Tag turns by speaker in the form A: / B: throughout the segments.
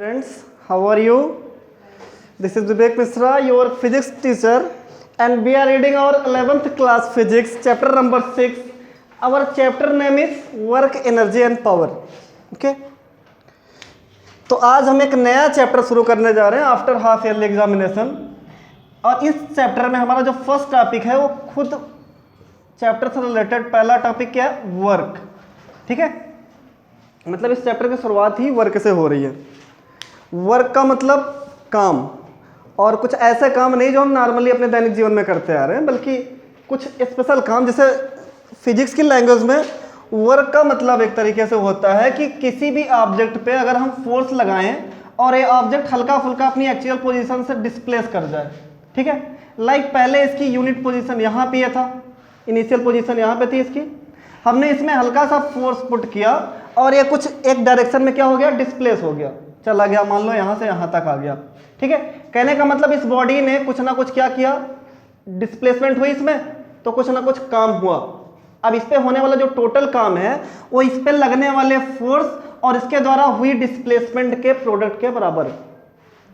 A: Friends, how are you? This is Vivek Misra, your physics teacher, and we are reading our 11th class physics, chapter number 6. Our chapter name is work, energy and power. Okay? तो आज हम एक नया chapter शुरू करने जा रहे हैं आफ्टर हाफ ईयरली एग्जामिनेशन, और इस चैप्टर में हमारा जो फर्स्ट टॉपिक है वो खुद चैप्टर से रिलेटेड पहला टॉपिक क्या है? वर्क. ठीक है, मतलब इस चैप्टर की शुरुआत ही वर्क से हो रही है. वर्क का मतलब काम, और कुछ ऐसे काम नहीं जो हम नॉर्मली अपने दैनिक जीवन में करते आ रहे हैं, बल्कि कुछ स्पेशल काम. जैसे फिजिक्स की लैंग्वेज में वर्क का मतलब एक तरीके से होता है कि किसी भी ऑब्जेक्ट पे अगर हम फोर्स लगाएं और ये ऑब्जेक्ट हल्का फुल्का अपनी एक्चुअल पोजीशन से डिस्प्लेस कर जाए. ठीक है, लाइक पहले इसकी यूनिट पोजीशन यहाँ पे था, इनिशियल पोजीशन यहाँ पे थी इसकी, हमने इसमें हल्का सा फोर्स पुट किया और ये कुछ एक डायरेक्शन में क्या हो गया? डिस्प्लेस हो गया, चला गया, मान लो यहाँ से यहाँ तक आ गया. ठीक है, कहने का मतलब इस बॉडी ने कुछ ना कुछ क्या किया? डिस्प्लेसमेंट हुई इसमें, तो कुछ ना कुछ काम हुआ. अब इस पे होने वाला जो टोटल काम है वो इस पे लगने वाले फोर्स और इसके द्वारा हुई डिस्प्लेसमेंट के प्रोडक्ट के बराबर है.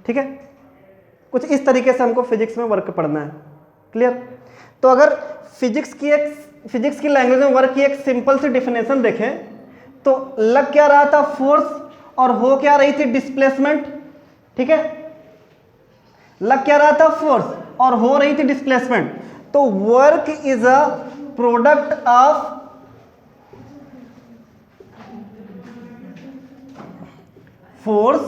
A: ठीक है, कुछ इस तरीके से हमको फिजिक्स में वर्क पढ़ना है. क्लियर? तो अगर फिजिक्स की लैंग्वेज में वर्क की एक सिंपल सी डिफिनेशन देखें तो लग क्या रहा था? फोर्स, और हो क्या रही थी? डिस्प्लेसमेंट. ठीक है, लग क्या रहा था? फोर्स, और हो रही थी डिस्प्लेसमेंट. तो work is a product of force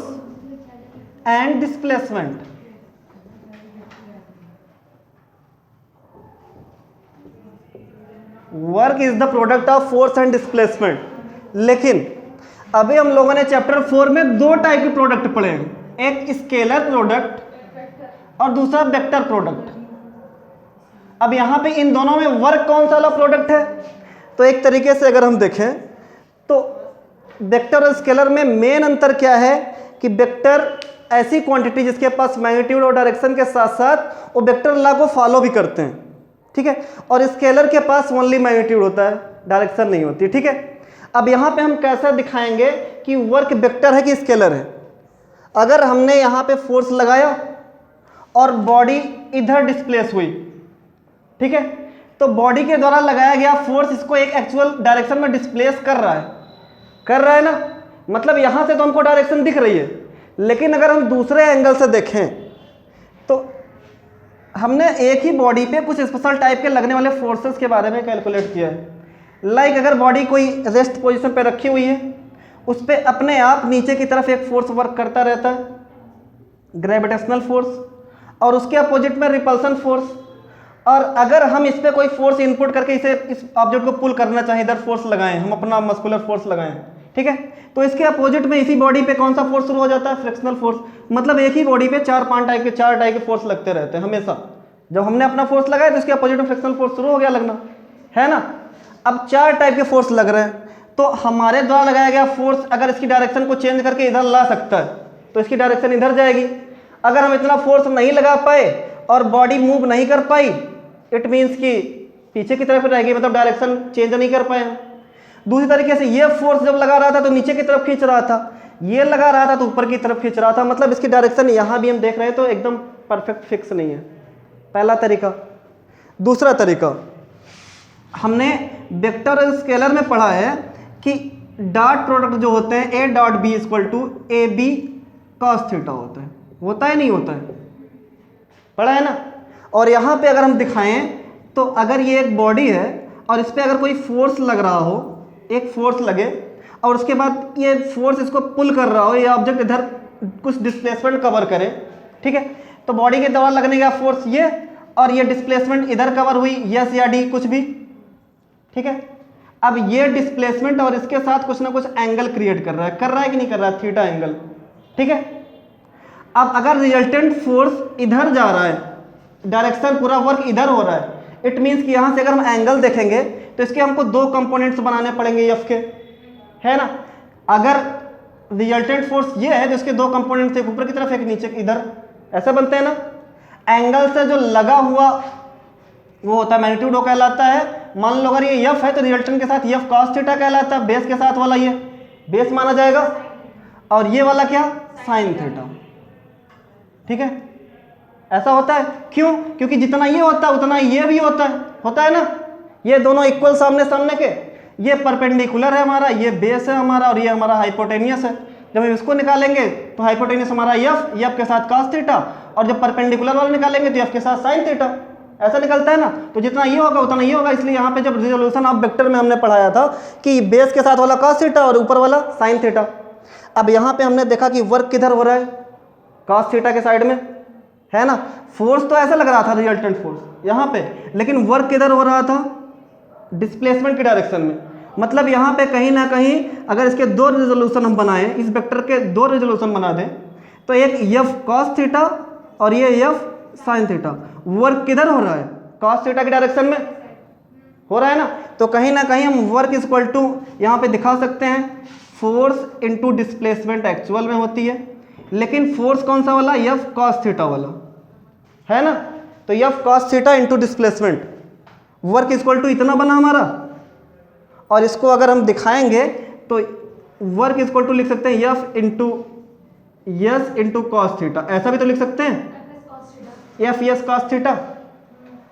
A: and displacement. Work is the product of force and displacement. लेकिन अभी हम लोगों ने चैप्टर 4 में दो टाइप के प्रोडक्ट पढ़े हैं, एक स्केलर प्रोडक्ट और दूसरा वेक्टर प्रोडक्ट. अब यहां पे इन दोनों में वर्क कौन सा वाला प्रोडक्ट है? तो एक तरीके से अगर हम देखें तो वेक्टर और स्केलर में मेन अंतर क्या है कि वेक्टर ऐसी क्वांटिटी जिसके पास मैग्नीट्यूड और डायरेक्शन के साथ साथ वो वेक्टर लॉ को फॉलो भी करते हैं. ठीक है, और स्केलर के पास ओनली मैग्नीट्यूड होता है, डायरेक्शन नहीं होती. ठीक है, अब यहाँ पे हम कैसे दिखाएंगे कि वर्क वेक्टर है कि स्केलर है? अगर हमने यहाँ पे फोर्स लगाया और बॉडी इधर डिस्प्लेस हुई, ठीक है, तो बॉडी के द्वारा लगाया गया फोर्स इसको एक एक्चुअल डायरेक्शन में डिस्प्लेस कर रहा है ना, मतलब यहाँ से तो हमको डायरेक्शन दिख रही है. लेकिन अगर हम दूसरे एंगल से देखें तो हमने एक ही बॉडी पे कुछ स्पेशल टाइप के लगने वाले फोर्सेस के बारे में कैलकुलेट किया है. लाइक अगर बॉडी कोई रेस्ट पोजीशन पे रखी हुई है, उस पर अपने आप नीचे की तरफ एक फोर्स वर्क करता रहता है, ग्रेविटेशनल फोर्स, और उसके अपोजिट में रिपल्सन फोर्स. और अगर हम इस पर कोई फोर्स इनपुट करके इस ऑब्जेक्ट को पुल करना चाहें, इधर फोर्स लगाएं, हम अपना मस्कुलर फोर्स लगाएं, ठीक है, तो इसके अपोजिट में इसी बॉडी पे कौन सा फोर्स शुरू हो जाता है? Frictional force. मतलब एक ही बॉडी पे चार टाइप के फोर्स लगते रहते हैं हमेशा. जब हमने अपना फोर्स लगाया तो इसके अपोजिट में फ्रिक्शनल फोर्स शुरू हो गया लगना, है ना. अब चार टाइप के फोर्स लग रहे हैं, तो हमारे द्वारा लगाया गया फोर्स अगर इसकी डायरेक्शन को चेंज करके इधर ला सकता है तो इसकी डायरेक्शन इधर जाएगी. अगर हम इतना फोर्स नहीं लगा पाए और बॉडी मूव नहीं कर पाई, इट मीन्स कि पीछे की तरफ रहेगी, मतलब डायरेक्शन चेंज नहीं कर पाए. दूसरी तरीके से ये फोर्स जब लगा रहा था तो नीचे की तरफ खींच रहा था, ये लगा रहा था तो ऊपर की तरफ खींच रहा था, मतलब इसकी डायरेक्शन यहाँ भी हम देख रहे हैं तो एकदम परफेक्ट फिक्स नहीं है. पहला तरीका. दूसरा तरीका, हमने वेक्टर और स्केलर में पढ़ा है कि डॉट प्रोडक्ट जो होते हैं A dot B equal to A B cos theta होता है नहीं होता है? पढ़ा है ना. और यहाँ पे अगर हम दिखाएं तो अगर ये एक बॉडी है और इस पर अगर कोई फोर्स लग रहा हो, एक फोर्स लगे और उसके बाद ये फोर्स इसको पुल कर रहा हो, ये ऑब्जेक्ट इधर कुछ डिस्प्लेसमेंट कवर करे, ठीक है, तो बॉडी के द्वारा लगने का फोर्स ये, और ये डिस्प्लेसमेंट इधर कवर हुई, यस या डी कुछ भी. ठीक है, अब ये डिस्प्लेसमेंट और इसके साथ कुछ ना कुछ एंगल क्रिएट कर रहा है कि नहीं कर रहा है? Theta angle. ठीक है, अब अगर रिजल्टेंट फोर्स इधर जा रहा है, डायरेक्शन पूरा वर्क इधर हो रहा है, इट मीन्स कि यहाँ से अगर हम एंगल देखेंगे तो इसके हमको दो कंपोनेंट्स बनाने पड़ेंगे एफ के, है ना. अगर रिजल्टेंट फोर्स ये है तो इसके दो कंपोनेंट्स, एक ऊपर की तरफ एक नीचे इधर, ऐसे बनते हैं ना. एंगल से जो लगा हुआ वो होता है मैग्नीट्यूड, वो कहलाता है. मान लो अगर ये एफ है तो रिजल्टेंट के साथ एफ कॉस थीटा कहलाता है, बेस के साथ वाला ये बेस माना जाएगा, और ये वाला क्या? Sine theta. ठीक है, ऐसा होता है। क्यों? क्योंकि जितना ये होता है उतना ये भी होता है ना। ये दोनों इक्वल सामने सामने के, ये परपेंडिकुलर है हमारा, ये बेस है हमारा, और ये हमारा हाइपोटेनियस है। जब हम इसको निकालेंगे तो हाइपोटेनियस हमारा एफ के साथ cos थीटा, और जब परपेंडिकुलर वाला निकालेंगे तो एफ के साथ साइन थीटा। ऐसा निकलता है ना। तो जितना ये होगा उतना ये होगा। इसलिए यहाँ पे जब रिजोल्यूशन ऑफ वेक्टर में हमने पढ़ाया था कि बेस के साथ वाला cos थीटा और ऊपर वाला साइन थीटा। अब यहाँ पे हमने देखा कि वर्क किधर हो रहा है, cos थीटा के साइड में है ना। फोर्स तो ऐसा लग रहा था रिजल्टेंट फोर्स यहाँ पे, लेकिन वर्क किधर हो रहा था, डिस्प्लेसमेंट की डायरेक्शन में। मतलब यहाँ पे कहीं ना कहीं अगर इसके दो रिजोल्यूशन हम बनाएं, इस वेक्टर के दो रिजोल्यूशन बना दें, तो एक एफ cos थीटा और ये एफ साइन थीटा। वर्क किधर हो रहा है, cos थीटा की डायरेक्शन में हो रहा है ना। तो कहीं ना कहीं हम वर्क इज इक्वल टू यहाँ पे दिखा सकते हैं फोर्स इनटू डिस्प्लेसमेंट एक्चुअल में होती है, लेकिन फोर्स कौन सा वाला, एफ cos थीटा वाला है ना। तो F cos theta into displacement, work equal to इतना बना हमारा। और इसको अगर हम दिखाएंगे तो वर्क इक्वल टू लिख सकते हैं F into yes into cos theta. ऐसा भी तो लिख सकते हैं, एफ यस cos थीटा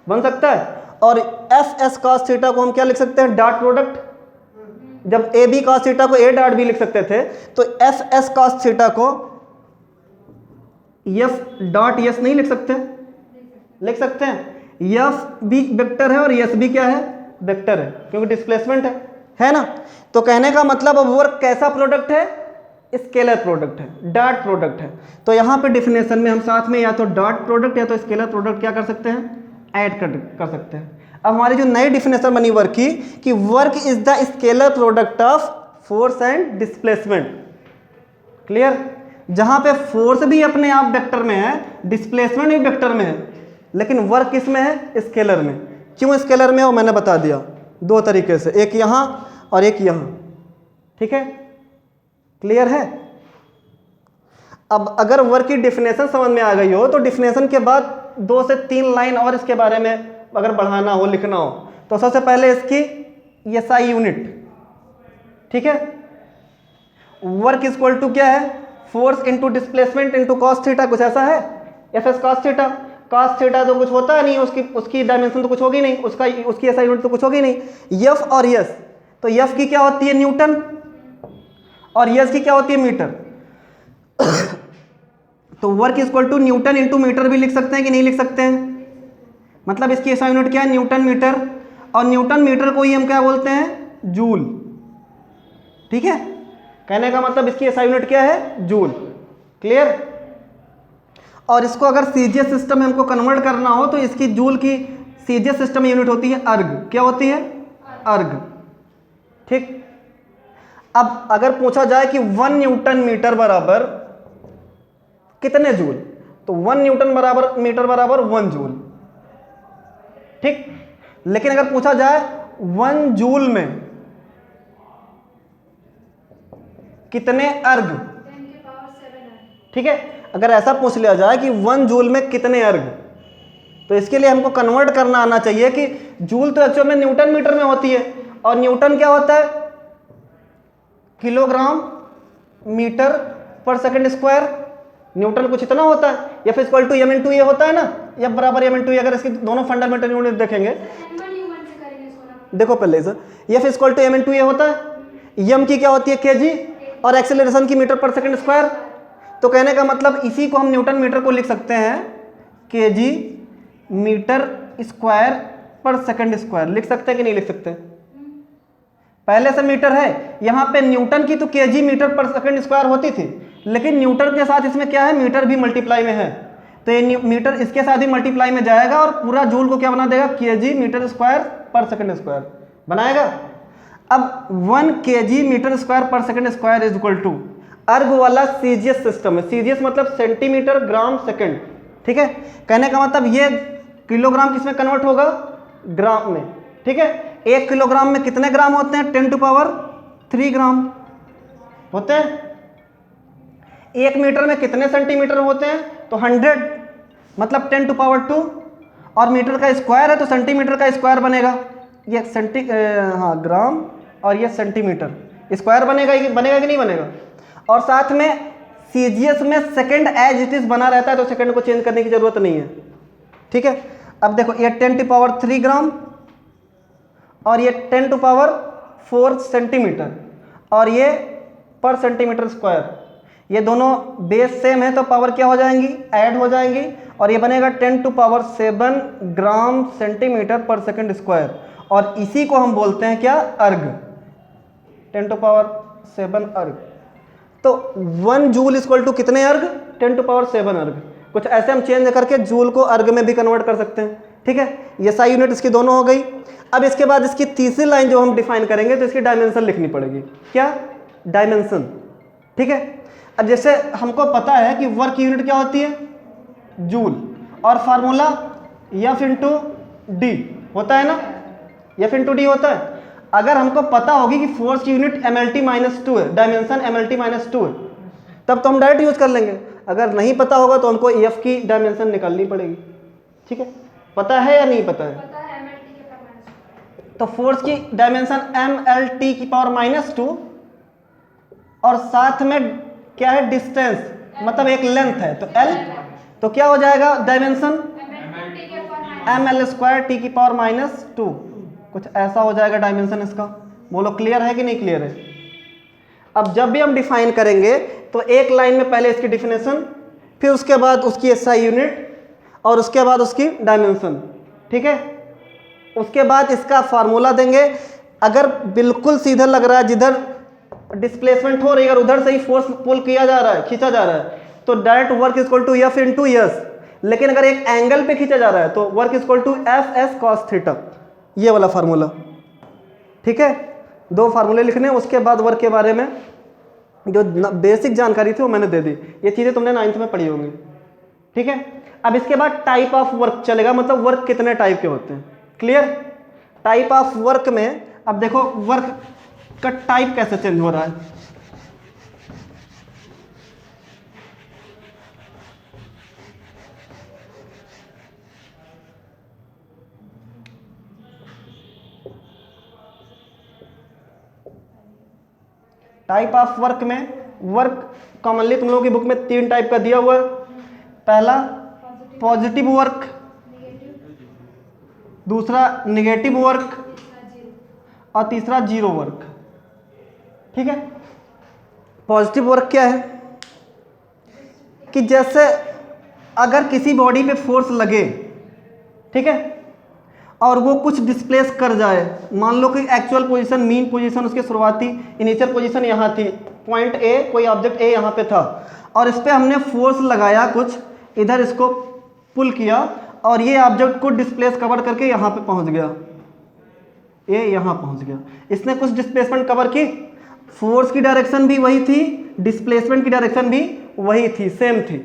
A: बन सकता है। और एफ एस cos थीटा को हम क्या लिख सकते हैं, डॉट प्रोडक्ट। जब ए बी cos थीटा को ए डॉट भी लिख सकते थे, तो एफ एस cos थीटा को एफ डॉट यस नहीं लिख सकते, लिख सकते हैं। एफ भी वेक्टर है और यस भी क्या है, वेक्टर है, क्योंकि डिस्प्लेसमेंट है ना। तो कहने का मतलब अब वर्क कैसा प्रोडक्ट है, स्केलर प्रोडक्ट है, डॉट प्रोडक्ट है। तो यहाँ पे डिफिनेशन में हम साथ में या तो डॉट प्रोडक्ट या तो स्केलर प्रोडक्ट क्या कर सकते हैं, ऐड कर सकते हैं। अब हमारी जो नई डिफिनेशन बनी वर्क की कि work is the scalar product of force and displacement. Clear? जहां पे फोर्स भी अपने आप वेक्टर में है, डिस्प्लेसमेंट भी वेक्टर में है, लेकिन वर्क किस में है, स्केलर में। क्यों स्केलर में हो, मैंने बता दिया दो तरीके से, एक यहां और एक यहां। ठीक है, क्लियर है। अब अगर वर्क की डेफिनेशन समझ में आ गई हो तो डेफिनेशन के बाद 2 से 3 लाइन और इसके बारे में अगर बढ़ाना हो, लिखना हो, तो सबसे पहले इसकी एसआई यूनिट। ठीक है, वर्क इक्वल टू क्या है, force into displacement into cos theta, कुछ ऐसा है। F S cos theta, cos theta तो कुछ होता नहीं, उसकी डायमेंशन तो कुछ होगी नहीं, उसकी एसआई यूनिट तो कुछ होगी नहीं। एफ और यस, तो एफ की क्या होती है, न्यूटन, और यस की क्या होती है, मीटर। तो work equal to newton into metre भी लिख सकते हैं कि नहीं लिख सकते हैं। मतलब इसकी एसआई यूनिट क्या है, न्यूटन मीटर, और न्यूटन मीटर को ही हम क्या बोलते हैं, जूल। ठीक है, कहने का मतलब इसकी एसआई यूनिट क्या है, जूल। क्लियर? और इसको अगर सीजीएस सिस्टम में हमको कन्वर्ट करना हो तो इसकी जूल की सीजीएस सिस्टम में यूनिट होती है अर्ग। क्या होती है, अर्ग। ठीक, अब अगर पूछा जाए कि 1 न्यूटन मीटर बराबर कितने जूल, तो 1 न्यूटन बराबर मीटर बराबर 1 जूल। ठीक, लेकिन अगर पूछा जाए 1 जूल में कितने अर्ग, ठीक है, अगर ऐसा पूछ लिया जाए कि 1 जूल में कितने अर्ग, तो इसके लिए हमको कन्वर्ट करना आना चाहिए कि जूल तो एक्चुअल में न्यूटन मीटर में होती है, और न्यूटन क्या होता है, किलोग्राम मीटर पर सेकंड स्क्वायर। न्यूटन कुछ इतना होता है, F equal to M into A होता है ना, एफ बराबर एम इंटू ए। अगर इसकी दोनों फंडामेंटल यूनिट देखेंगे, देखो पहले sir, F equal to M into A होता है, एम की क्या होती है, केजी, और एक्सेलरेशन की मीटर पर सेकंड स्क्वायर। तो कहने का मतलब इसी को हम न्यूटन मीटर को लिख सकते हैं KG metre square per second square. लिख सकते हैं कि नहीं लिख सकते, पहले से मीटर है, यहाँ पे न्यूटन की तो केजी मीटर पर सेकंड स्क्वायर होती थी, लेकिन न्यूटन के साथ इसमें क्या है, मीटर भी मल्टीप्लाई में है, तो ये मीटर इसके साथ ही मल्टीप्लाई में जाएगा और पूरा जूल को क्या बना देगा, kg metre square per second square बनाएगा। अब 1 kg metre square per second square is equal to erg वाला सीजीएस सिस्टम है। सीजीएस मतलब सेंटीमीटर ग्राम सेकंड। ठीक है, कहने का मतलब ये किलोग्राम किसमें कन्वर्ट होगा, ग्राम में। ठीक है, 1 किलोग्राम में कितने ग्राम होते हैं, 10 टू पावर 3 ग्राम होते हैं। 1 मीटर में कितने सेंटीमीटर होते हैं, तो 100, मतलब 10 टू पावर 2, और मीटर का स्क्वायर है तो सेंटीमीटर का स्क्वायर बनेगा, ये ग्राम और ये सेंटीमीटर, स्क्वायर बनेगा कि नहीं बनेगा। और साथ में CGS में सेकंड एज इट इज बना रहता है, तो सेकंड को चेंज करने की जरूरत नहीं है। ठीक है, अब देखो ये 10⁻³ ग्राम और ये 10⁻⁴ सेंटीमीटर और ये पर सेंटीमीटर स्क्वायर, ये दोनों बेस सेम है तो पावर क्या हो जाएंगी, ऐड हो जाएंगी, और ये बनेगा 10⁻⁷ ग्राम सेंटीमीटर पर सेकंड स्क्वायर, और इसी को हम बोलते हैं क्या, अर्ग, 10⁻⁷ अर्ग। तो 1 जूल इक्वल टू कितने अर्ग, 10⁻⁷ अर्ग। कुछ ऐसे हम चेंज करके जूल को अर्ग में भी कन्वर्ट कर सकते हैं। ठीक है, ये SI यूनिट इसकी दोनों हो गई। अब इसके बाद इसकी तीसरी लाइन जो हम डिफाइन करेंगे तो इसकी डायमेंशन लिखनी पड़ेगी, क्या, डायमेंशन। ठीक है, अब जैसे हमको पता है कि वर्क यूनिट क्या होती है, जूल, और फार्मूला F/d होता है ना, F/d होता है। अगर हमको पता होगी कि फोर्स की यूनिट MLT-2 है, डायमेंशन MLT-2 है, तब तो हम डायरेक्ट यूज कर लेंगे। अगर नहीं पता होगा तो हमको F की डायमेंशन निकालनी पड़ेगी। ठीक है, पता है या नहीं पता है?
B: पता है, MLT के पावर
A: तो फोर्स की डायमेंशन MLT⁻², और साथ में क्या है, डिस्टेंस, मतलब एक लेंथ है तो L, तो क्या हो जाएगा डायमेंशन ML²T⁻², कुछ ऐसा हो जाएगा डायमेंशन इसका। बोलो क्लियर है कि नहीं क्लियर है? अब जब भी हम डिफाइन करेंगे तो एक लाइन में पहले इसकी डिफिनेशन, फिर उसके बाद उसकी SI यूनिट, और उसके बाद उसकी डायमेंशन। ठीक है, उसके बाद इसका फार्मूला देंगे। अगर बिल्कुल सीधा लग रहा है, जिधर डिस्प्लेसमेंट हो रही है, अगर उधर से ही फोर्स पुल किया जा रहा है, खींचा जा रहा है, तो direct work equal to F/s। लेकिन अगर एक एंगल पे खींचा जा रहा है तो work equal to Fs cos theta, ये वाला फार्मूला। ठीक है, 2 फार्मूले लिखने, उसके बाद वर्क के बारे में जो बेसिक जानकारी थी वो मैंने दे दी। ये चीज़ें तुमने 9th में पढ़ी होंगी। ठीक है, अब इसके बाद टाइप ऑफ वर्क चलेगा, मतलब वर्क कितने टाइप के होते हैं। क्लियर? टाइप ऑफ वर्क में अब देखो वर्क का टाइप कैसे चेंज हो रहा है। टाइप ऑफ वर्क में, वर्क कॉमनली तुम लोगों की बुक में 3 टाइप का दिया हुआ है। पहला पॉजिटिव वर्क, दूसरा निगेटिव वर्क, और तीसरा जीरो वर्क। ठीक है, पॉजिटिव वर्क क्या है कि जैसे अगर किसी बॉडी पे फोर्स लगे, ठीक है, और वो कुछ डिस्प्लेस कर जाए, मान लो कि एक्चुअल पोजीशन, मीन पोजीशन, उसकी शुरुआती इनिशियल पोजीशन यहाँ थी, पॉइंट ए, कोई ऑब्जेक्ट ए यहाँ पे था, और इस पर हमने फोर्स लगाया, कुछ इधर इसको पुल किया, और ये ऑब्जेक्ट को डिस्प्लेस कवर करके यहाँ पे पहुँच गया, ये यहाँ पहुँच गया। इसने कुछ डिस्प्लेसमेंट कवर की, फोर्स की डायरेक्शन भी वही थी, डिस्प्लेसमेंट की डायरेक्शन भी वही थी, सेम थी।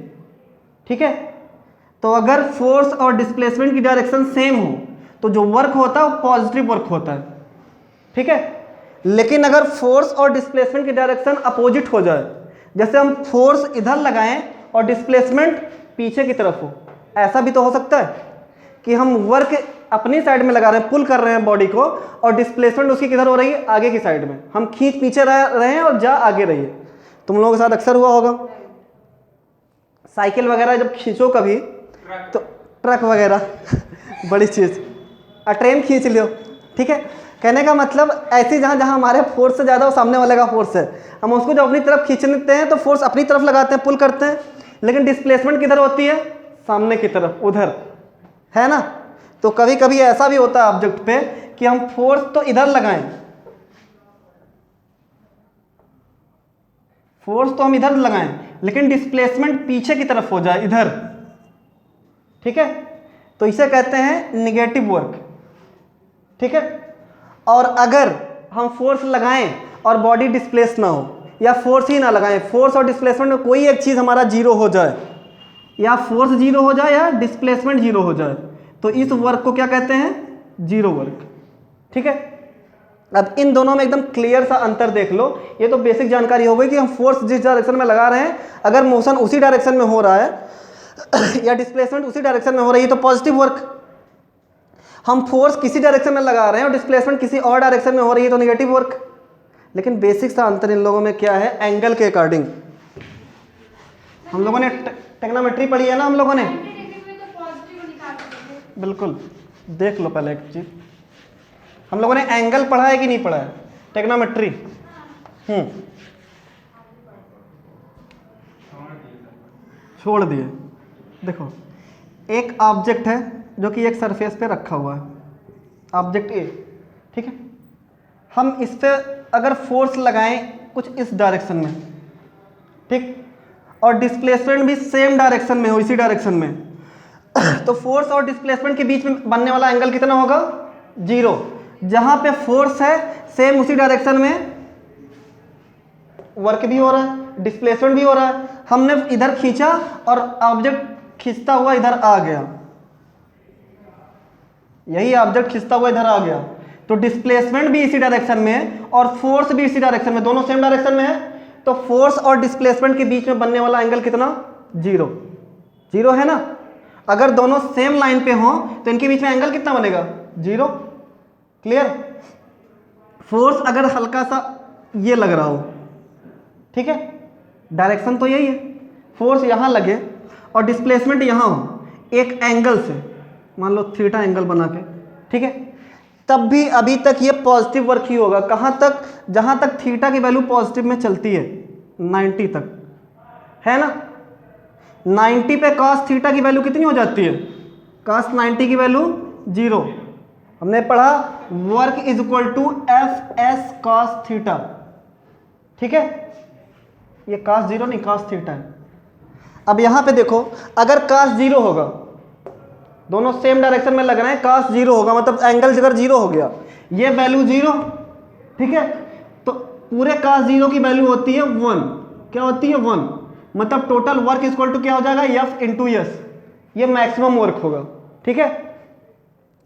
A: ठीक है, तो अगर फोर्स और डिस्प्लेसमेंट की डायरेक्शन सेम हो तो जो वर्क होता है वो पॉजिटिव वर्क होता है। ठीक है, लेकिन अगर फोर्स और डिस्प्लेसमेंट की डायरेक्शन अपोजिट हो जाए, जैसे हम फोर्स इधर लगाएं और डिस्प्लेसमेंट पीछे की तरफ हो, ऐसा भी तो हो सकता है कि हम वर्क अपनी साइड में लगा रहे हैं, पुल कर रहे हैं बॉडी को, और डिस्प्लेसमेंट उसकी किधर हो रही है, आगे की साइड में, हम खींच पीछे रहे हैं और जा आगे रही है। तुम लोगों के साथ अक्सर हुआ होगा, साइकिल वगैरह जब खींचो कभी, तो ट्रक वगैरह बड़ी चीज़, ट्रेन खींच लियो। ठीक है, कहने का मतलब ऐसी जहाँ जहाँ हमारे फोर्स से ज़्यादा वो सामने वाले का फोर्स है, हम उसको जब अपनी तरफ खींचते हैं तो फोर्स अपनी तरफ लगाते हैं, पुल करते हैं, लेकिन डिस्प्लेसमेंट किधर होती है, सामने की तरफ, उधर, है ना। तो कभी कभी ऐसा भी होता है ऑब्जेक्ट पे कि हम फोर्स तो इधर लगाएं, फोर्स तो हम इधर लगाएं, लेकिन डिस्प्लेसमेंट पीछे की तरफ हो जाए, इधर। ठीक है, तो इसे कहते हैं निगेटिव वर्क। ठीक है, और अगर हम फोर्स लगाएं और बॉडी डिस्प्लेस ना हो, या फोर्स ही ना लगाएं, फोर्स और डिस्प्लेसमेंट में कोई एक चीज़ हमारा जीरो हो जाए, या फोर्स जीरो हो जाए या डिस्प्लेसमेंट जीरो हो जाए, तो इस वर्क को क्या कहते हैं, जीरो वर्क। ठीक है, अब इन दोनों में एकदम क्लियर सा अंतर देख लो। ये तो बेसिक जानकारी हो गई कि हम फोर्स जिस डायरेक्शन में लगा रहे हैं, अगर मोशन उसी डायरेक्शन में हो रहा है या डिस्प्लेसमेंट उसी डायरेक्शन में हो रही है तो पॉजिटिव वर्क। हम फोर्स किसी डायरेक्शन में लगा रहे हैं और डिस्प्लेसमेंट किसी और डायरेक्शन में हो रही है तो नेगेटिव वर्क। लेकिन बेसिक सा अंतर इन लोगों में क्या है, एंगल के अकॉर्डिंग। हम लोगों ने टेक्नोमेट्री पढ़ी है ना हम लोगों ने।
B: 90 डिग्री में तो पॉजिटिव निकाल सकते हैं।
A: बिल्कुल, देख लो पहले एक चीज, हम लोगों ने एंगल पढ़ा है कि नहीं पढ़ा है टेक्नोमेट्री? छोड़ दिए। देखो, एक ऑब्जेक्ट है जो कि एक सरफेस पे रखा हुआ है, ऑब्जेक्ट ए, ठीक है। हम इस पे अगर फोर्स लगाएं कुछ इस डायरेक्शन में, ठीक, और डिस्प्लेसमेंट भी सेम डायरेक्शन में हो, इसी डायरेक्शन में, तो फोर्स और डिस्प्लेसमेंट के बीच में बनने वाला एंगल कितना होगा? 0। जहां पे फोर्स है सेम उसी डायरेक्शन में वर्क भी हो रहा है, डिस्प्लेसमेंट भी हो रहा है। हमने इधर खींचा और ऑब्जेक्ट खींचता हुआ इधर आ गया, यही ऑब्जेक्ट खींचता हुआ इधर आ गया, तो डिस्प्लेसमेंट भी इसी डायरेक्शन में है और फोर्स भी इसी डायरेक्शन में, दोनों सेम डायरेक्शन में है। तो फोर्स और डिस्प्लेसमेंट के बीच में बनने वाला एंगल कितना? 0। 0 है ना। अगर दोनों सेम लाइन पे हों तो इनके बीच में एंगल कितना बनेगा? 0। क्लियर? फोर्स अगर हल्का सा ये लग रहा हो, ठीक है, डायरेक्शन तो यही है, फोर्स यहाँ लगे और डिस्प्लेसमेंट यहाँ हो एक एंगल से, मान लो थीटा एंगल बना के, ठीक है, तब भी अभी तक ये पॉजिटिव वर्क ही होगा। कहाँ तक? जहाँ तक थीटा की वैल्यू पॉजिटिव में चलती है, 90 तक, है ना। 90 पे cos थीटा की वैल्यू कितनी हो जाती है? cos 90 की वैल्यू 0। हमने पढ़ा work is equal to F S cos theta, ठीक है। ये cos 0 नहीं, cos थीटा है। अब यहां पे देखो, अगर cos 0 होगा, दोनों सेम डायरेक्शन में लग रहे हैं, cos 0 होगा, मतलब एंगल अगर 0 हो गया, ये वैल्यू 0, ठीक है, तो पूरे cos 0 की वैल्यू होती है 1। क्या होती है? 1। मतलब टोटल वर्क इक्वल टू क्या हो जाएगा? F इंटू एस, ये मैक्सिमम वर्क होगा, ठीक है।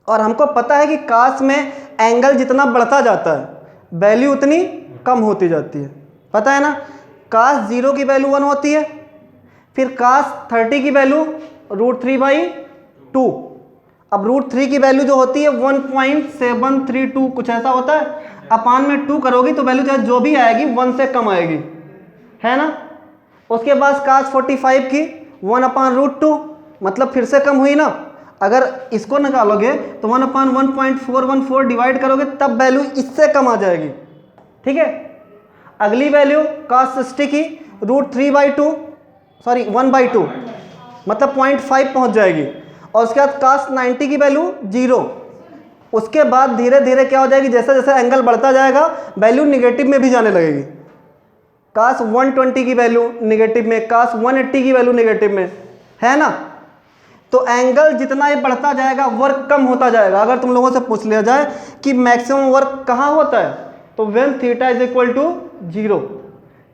A: और हमको पता है कि cos में एंगल जितना बढ़ता जाता है वैल्यू उतनी कम होती जाती है, पता है ना। cos 0 की वैल्यू 1 होती है, फिर cos 30 की वैल्यू √3/2। अब √3 की वैल्यू जो होती है 1.732 कुछ ऐसा होता है, अपान में 2 करोगी तो वैल्यू चाहे जो भी आएगी 1 से कम आएगी, है ना। उसके बाद cos 45 की 1/√2, मतलब फिर से कम हुई ना। अगर इसको निकालोगे तो 1/1.414 डिवाइड करोगे तब वैल्यू इससे कम आ जाएगी, ठीक है। अगली वैल्यू cos 60 की √3/2, सॉरी 1/2, मतलब 0.5 पहुंच जाएगी। और उसके बाद cos 90 की वैल्यू 0। उसके बाद धीरे धीरे क्या हो जाएगी, जैसे जैसे एंगल बढ़ता जाएगा वैल्यू निगेटिव में भी जाने लगेगी। cos 120 की वैल्यू निगेटिव में, cos 180 की वैल्यू निगेटिव में, है ना। तो एंगल जितना ये बढ़ता जाएगा वर्क कम होता जाएगा। अगर तुम लोगों से पूछ लिया जाए कि मैक्सिमम वर्क कहाँ होता है, तो when theta is equal to 0,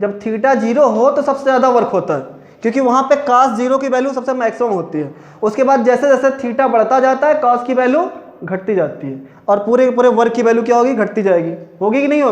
A: जब थीटा 0 हो तो सबसे ज़्यादा वर्क होता है, क्योंकि वहाँ पे cos 0 की वैल्यू सबसे मैक्सिमम होती है। उसके बाद जैसे जैसे थीटा बढ़ता जाता है cos की वैल्यू घटती जाती है और पूरे पूरे वर्क की वैल्यू क्या होगी? घटती जाएगी। होगी कि नहीं होगी?